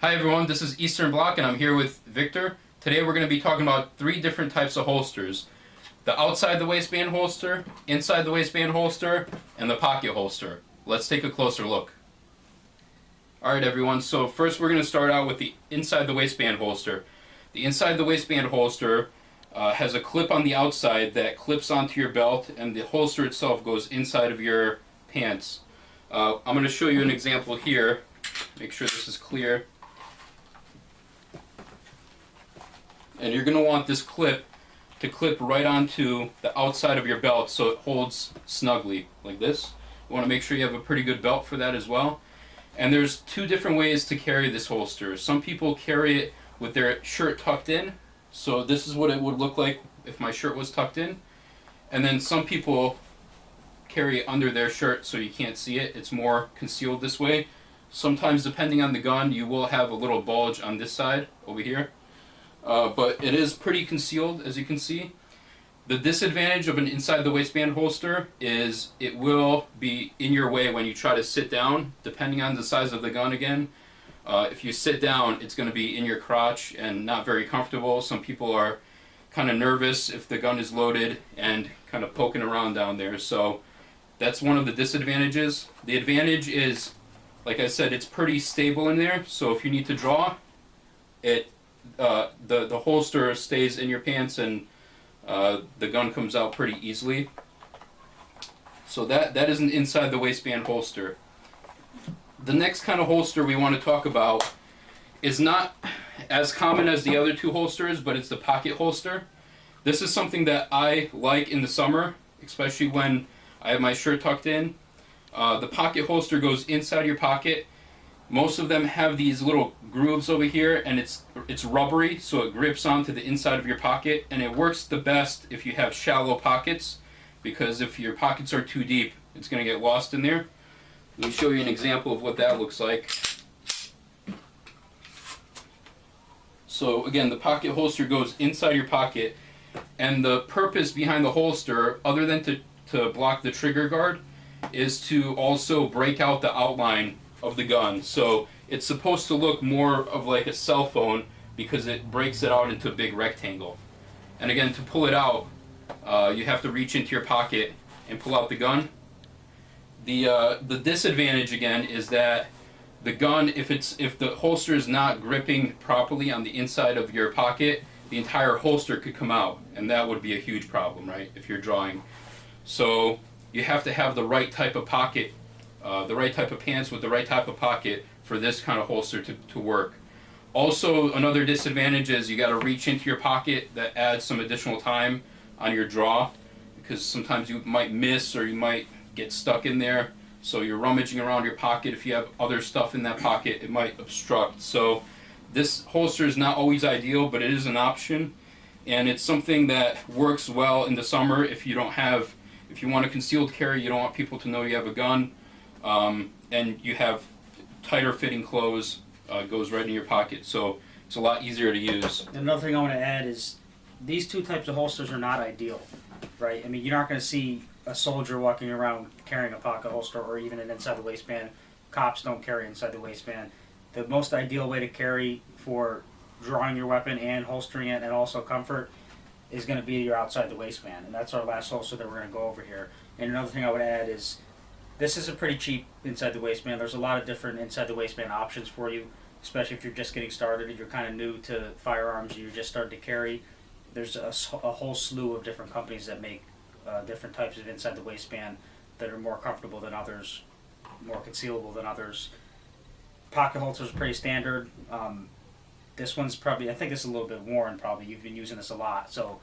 Hi everyone, this is Eastern Block and I'm here with Victor. Today we're going to be talking about 3 different types of holsters. The outside the waistband holster, inside the waistband holster, and the pocket holster. Let's take a closer look. Alright everyone, so first we're going to start out with the inside the waistband holster. The inside the waistband holster has a clip on the outside that clips onto your belt, and the holster itself goes inside of your pants. I'm going to show you an example here. Make sure this is clear. And you're going to want this clip to clip right onto the outside of your belt so it holds snugly like this. You want to make sure you have a pretty good belt for that as well. And there's 2 different ways to carry this holster. Some people carry it with their shirt tucked in. So this is what it would look like if my shirt was tucked in. And then some people carry it under their shirt so you can't see it. It's more concealed this way. Sometimes, depending on the gun, you will have a little bulge on this side over here. But it is pretty concealed, as you can see. The disadvantage of an inside the waistband holster is it will be in your way when you try to sit down, depending on the size of the gun again. If you sit down, it's going to be in your crotch and not very comfortable. Some people are kind of nervous if the gun is loaded and kind of poking around down there. So that's one of the disadvantages. The advantage is, like I said, it's pretty stable in there. So if you need to draw, the holster stays in your pants and the gun comes out pretty easily. So that is an inside the waistband holster. The next kind of holster we want to talk about is not as common as the other 2 holsters, but it's the pocket holster. This is something that I like in the summer, especially when I have my shirt tucked in. The pocket holster goes inside your pocket. Most of them have these little grooves over here, and it's rubbery, so it grips onto the inside of your pocket, and it works the best if you have shallow pockets, because if your pockets are too deep, it's going to get lost in there. Let me show you an example of what that looks like. So again, the pocket holster goes inside your pocket, and the purpose behind the holster, other than to block the trigger guard, is to also break out the outline of the gun. So it's supposed to look more of like a cell phone because it breaks it out into a big rectangle. And again, to pull it out, you have to reach into your pocket and pull out the gun. The disadvantage again is that the gun, if the holster is not gripping properly on the inside of your pocket, the entire holster could come out, and that would be a huge problem, right, if you're drawing. So you have to have the right type of pocket, the right type of pants with the right type of pocket for this kind of holster to work. Also, another disadvantage is you got to reach into your pocket. That adds some additional time on your draw, because sometimes you might miss or you might get stuck in there. So you're rummaging around your pocket. If you have other stuff in that pocket, it might obstruct. So this holster is not always ideal, but it is an option, and it's something that works well in the summer if you want a concealed carry, you don't want people to know you have a gun, and you have tighter fitting clothes, goes right in your pocket, so it's a lot easier to use. Another thing I want to add is these 2 types of holsters are not ideal, right? I mean, you're not going to see a soldier walking around carrying a pocket holster or even an inside the waistband. Cops don't carry inside the waistband. The most ideal way to carry for drawing your weapon and holstering it and also comfort is going to be your outside the waistband, and that's our last holster that we're going to go over here. And another thing I would add is this is a pretty cheap inside the waistband. There's a lot of different inside the waistband options for you, especially if you're just getting started and you're kind of new to firearms and you're just starting to carry. There's a whole slew of different companies that make different types of inside the waistband that are more comfortable than others, more concealable than others. Pocket holsters are pretty standard. This one's probably, I think this is a little bit worn probably. You've been using this a lot, so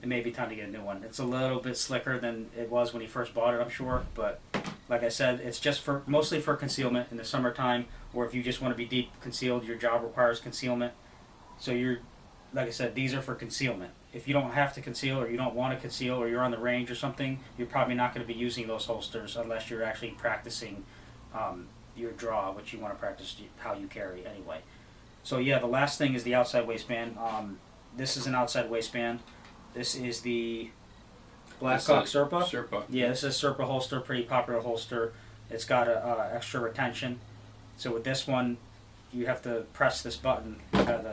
it may be time to get a new one. It's a little bit slicker than it was when you first bought it, I'm sure, but like I said, it's just mostly for concealment in the summertime, or if you just want to be deep concealed, your job requires concealment. So like I said, these are for concealment. If you don't have to conceal, or you don't want to conceal, or you're on the range or something, you're probably not going to be using those holsters unless you're actually practicing your draw, which you want to practice how you carry anyway. So yeah, the last thing is the outside waistband. This is an outside waistband. This is the Blackhawk Serpa. Yeah, this is a Serpa holster, pretty popular holster. It's got a extra retention. So with this one, you have to press this button. Yeah.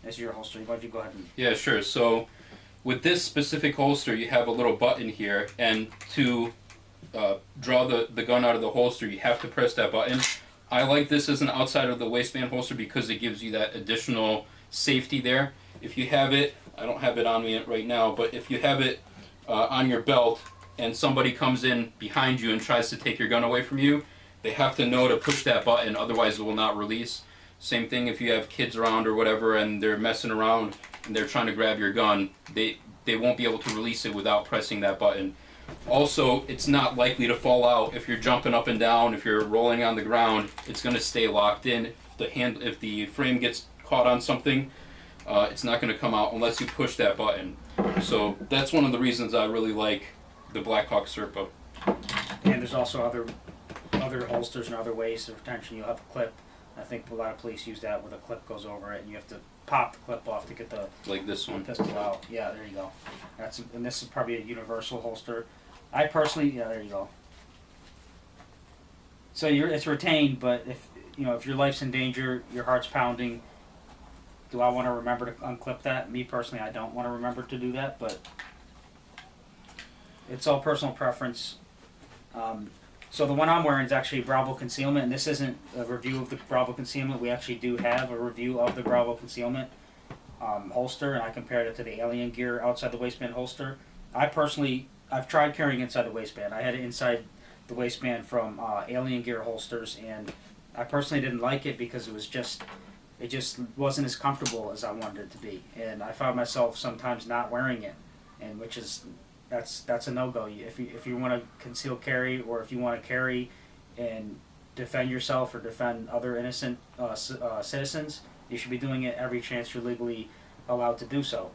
This is your holster. Why don't you go ahead and... Yeah, sure. So with this specific holster, you have a little button here, and to draw the gun out of the holster, you have to press that button. I like this as an outside of the waistband holster because it gives you that additional safety there. If you have it, I don't have it on me right now, but if you have it on your belt and somebody comes in behind you and tries to take your gun away from you, they have to know to push that button, otherwise it will not release. Same thing if you have kids around or whatever and they're messing around and they're trying to grab your gun, they won't be able to release it without pressing that button. Also, it's not likely to fall out. If you're jumping up and down, if you're rolling on the ground, it's going to stay locked in. If the frame gets caught on something, it's not going to come out unless you push that button. So that's one of the reasons I really like the Blackhawk Serpa. And there's also other holsters and other ways of retention. You'll have a clip. I think a lot of police use that where the clip goes over it and you have to pop the clip off to get the like this one pistol out. Yeah, there you go. And this is probably a universal holster. I personally, yeah, there you go. So it's retained, but if your life's in danger, your heart's pounding, do I want to remember to unclip that? Me personally, I don't want to remember to do that, but it's all personal preference. So the one I'm wearing is actually Bravo Concealment, and this isn't a review of the Bravo Concealment. We actually do have a review of the Bravo Concealment holster, and I compared it to the Alien Gear outside the waistband holster. I've tried carrying inside the waistband. I had it inside the waistband from Alien Gear holsters, and I personally didn't like it because it just wasn't as comfortable as I wanted it to be, and I found myself sometimes not wearing it, and that's a no-go. If you want to conceal carry, or if you want to carry and defend yourself or defend other innocent citizens, you should be doing it every chance you're legally allowed to do so.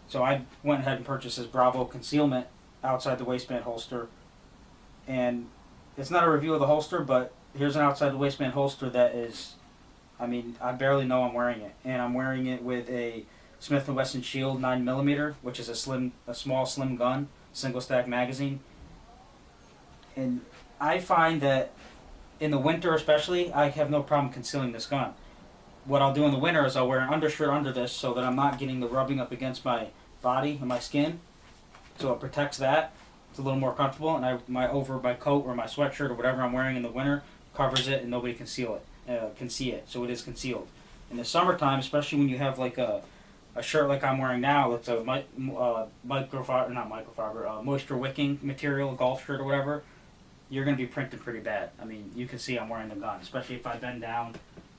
So I went ahead and purchased this Bravo Concealment outside the waistband holster, and it's not a review of the holster, but here's an outside the waistband holster that is, I barely know I'm wearing it, and I'm wearing it with a Smith & Wesson Shield 9mm, which is a small slim gun, single stack magazine. And I find that in the winter especially, I have no problem concealing this gun. What I'll do in the winter is I'll wear an undershirt under this so that I'm not getting the rubbing up against my body and my skin. So it protects that. It's a little more comfortable, and over my coat or my sweatshirt or whatever I'm wearing in the winter covers it, and nobody can see it. So it is concealed. In the summertime, especially when you have like a shirt like I'm wearing now, that's a moisture wicking material, a golf shirt or whatever, you're going to be printed pretty bad. You can see I'm wearing the gun, especially if I bend down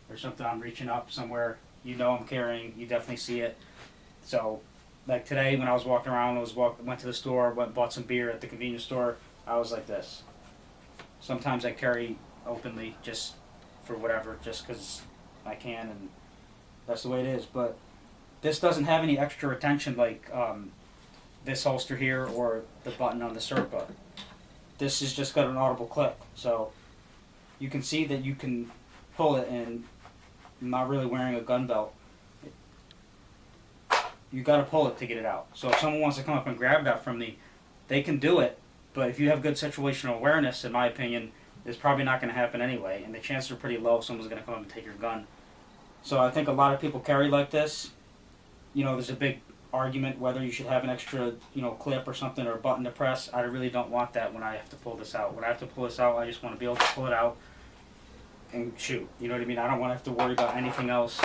or something, I'm reaching up somewhere, I'm carrying, you definitely see it. So, like today when I was walking around, went to the store, bought some beer at the convenience store, I was like this. Sometimes I carry openly just for whatever, just because I can, and that's the way it is. But this doesn't have any extra retention like this holster here or the button on the Serpa. This has just got an audible click, so you can see that you can pull it, and I'm not really wearing a gun belt. You got to pull it to get it out. So if someone wants to come up and grab that from me, they can do it, but if you have good situational awareness, in my opinion, it's probably not going to happen anyway, and the chances are pretty low someone's going to come up and take your gun. So I think a lot of people carry like this. There's a big argument whether you should have an extra, clip or something, or a button to press. I really don't want that when I have to pull this out. When I have to pull this out, I just want to be able to pull it out and shoot. You know what I mean? I don't want to have to worry about anything else,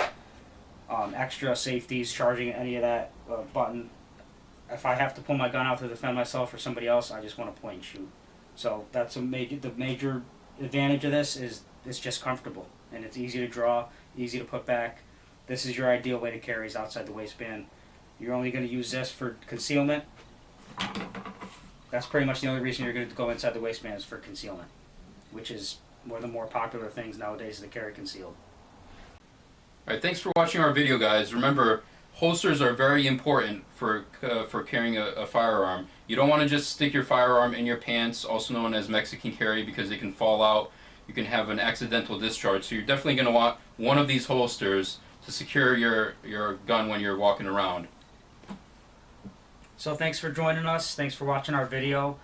extra safeties, charging any of that button. If I have to pull my gun out to defend myself or somebody else, I just want to point and shoot. So that's the major advantage of this is it's just comfortable, and it's easy to draw, easy to put back. This is your ideal way to carry is outside the waistband. You're only going to use this for concealment. That's pretty much the only reason you're going to go inside the waistband is for concealment, which is one of the more popular things nowadays to carry concealed. Alright, thanks for watching our video, guys. Remember, holsters are very important for carrying a firearm. You don't want to just stick your firearm in your pants, also known as Mexican carry, because they can fall out. You can have an accidental discharge. So you're definitely going to want one of these holsters to secure your gun when you're walking around. So thanks for joining us. Thanks for watching our video.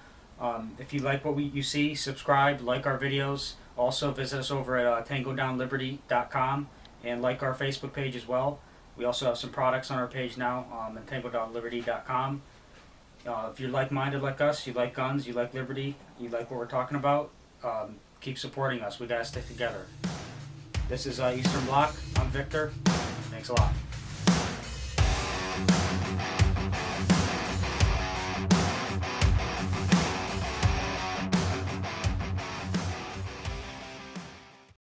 If you like what you see, subscribe, like our videos. Also, visit us over at tangodownliberty.com and like our Facebook page as well. We also have some products on our page now at tangodownliberty.com. If you're like-minded like us, you like guns, you like liberty, you like what we're talking about, keep supporting us. We gotta stick together. This is Eastern Bloc. I'm Victor. Thanks a lot.